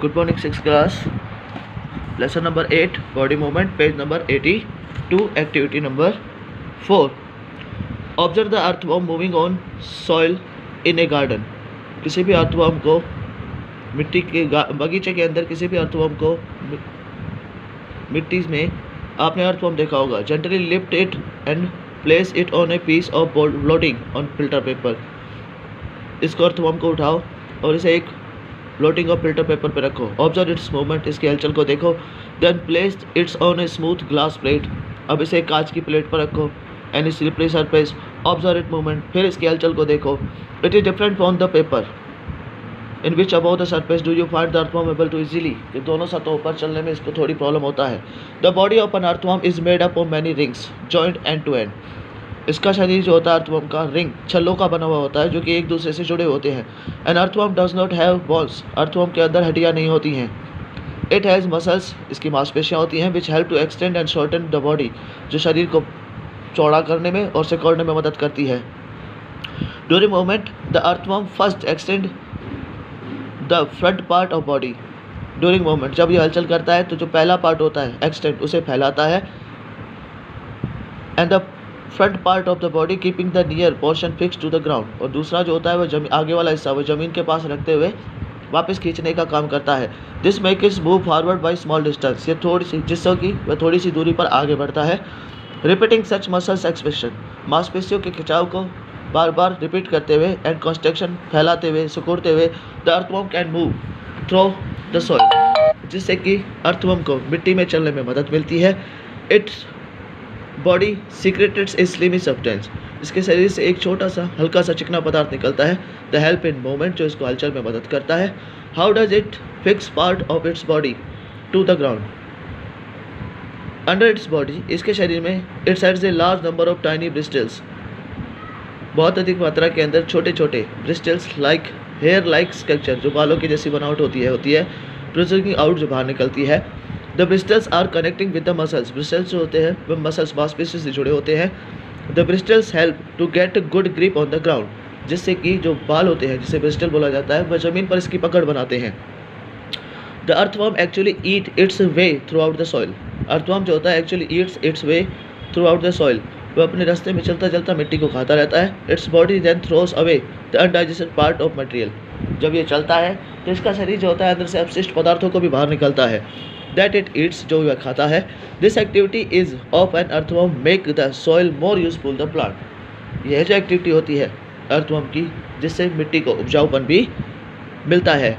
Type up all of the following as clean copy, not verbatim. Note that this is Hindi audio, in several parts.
Good morning, 6th class. Lesson number 8, body movement, page number 82, activity number 4. Observe the earthworm moving on soil in a garden. किसी भी earthworm को मिट्टी के बगीचे के अंदर किसी भी earthworm को मिट्टी में आपने earthworm देखा होगा. Gently lift it and place it on a piece of blotting on filter paper. इसको earthworm को उठाओ और इसे एक ब्लोटिंग और फिल्टर पेपर पर रखो. ऑब्जर्व इट्स मूवमेंट, इसकी हलचल को देखो. Then place its on a smooth glass plate. अब इसे कांच की प्लेट पर रखो. Any slippery surface, observe it movement, फिर इसकी हलचल को देखो. It is different from the paper in which about the surface do you find the earthworm able to easily. कि दोनों सतहों पर चलने में इसको थोड़ी प्रॉब्लम होता है. The body of an earthworm is made up of many rings joint end to end. इसका शरीर जो होता है अर्थवर्म का रिंग छल्लों का बना हुआ होता है जो कि एक दूसरे से जुड़े होते हैं. An earthworm does not have bones. Earthworm के अंदर हड्डियाँ नहीं होती हैं. इट हैज़ मसल्स, इसकी मांसपेशियाँ होती हैं. Which help to extend and shorten the body, जो शरीर को चौड़ा करने में और सिकोड़ने में मदद करती है. During movement the earthworm first extend the front part of body. During movement जब ये हलचल करता है तो जो पहला पार्ट होता है एक्सटेंड, उसे फैलाता है. And the front part of the body keeping the near portion fix to the ground. और दूसरा जो होता है वह आगे वाला हिस्सा वो ज़मीन के पास रखते हुए वापस खींचने का काम करता है. This make it's move forward by small distance. ये थोड़ी सी जिससे कि वह थोड़ी सी दूरी पर आगे बढ़ता है. रिपीटिंग सच मसल्स एक्सप्रेशन, मांसपेशियों के खिंचाव को बार बार रिपीट करते हुए एंड कॉन्स्ट्रक्शन फैलाते हुए सिकुड़ते हुए the earthworm can move through the soil. जिससे कि अर्थवर्म को मिट्टी में चलने में मदद मिलती है. इट्स बॉडी सीक्रेटेड्स ए स्लिमी सब्सटेंस. इसके शरीर से एक छोटा सा हल्का सा चिकना पदार्थ निकलता है. द हेल्प इन मूवमेंट, जो इसको हलचल में मदद करता है. How does it fix part of its body to the ground. Under its body, इसके शरीर में its has a large number of tiny bristles. बहुत अधिक मात्रा के अंदर छोटे छोटे bristles like hair like structure, जो बालों की जैसी बनावट होती है प्रोजेक्टिंग आउट, जो बाहर निकलती है. The bristles are connecting with the muscles. Bristles जो होते हैं वह मसल्स मांसपेशियों से जुड़े होते हैं. The bristles help to get good grip on the ground. जिससे कि जो बाल होते हैं जिसे ब्रिस्टल बोला जाता है वह ज़मीन पर इसकी पकड़ बनाते हैं. The earthworm actually eat it's way through out the soil. Earthworm जो होता है actually Yeats it's way through out the soil. वह अपने रास्ते में चलता चलता मिट्टी को खाता रहता है. Its body then throws away the undigested part of material. जब ये चलता है तो इसका शरीर जो होता है अंदर से अपशिष्ट पदार्थों को भी बाहर निकलता है. दैट इट ईट्स, जो वह खाता है. This activity is of an earthworm make the soil more useful the plant. यह जो एक्टिविटी होती है अर्थवर्म की, जिससे मिट्टी को उपजाऊपन भी मिलता है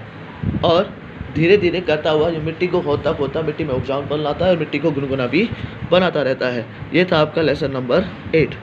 और धीरे धीरे करता हुआ जो मिट्टी को खोदता खोदता मिट्टी में उपजाऊपन लाता है और मिट्टी को गुनगुना भी बनाता रहता है. ये था आपका लेसन नंबर 8.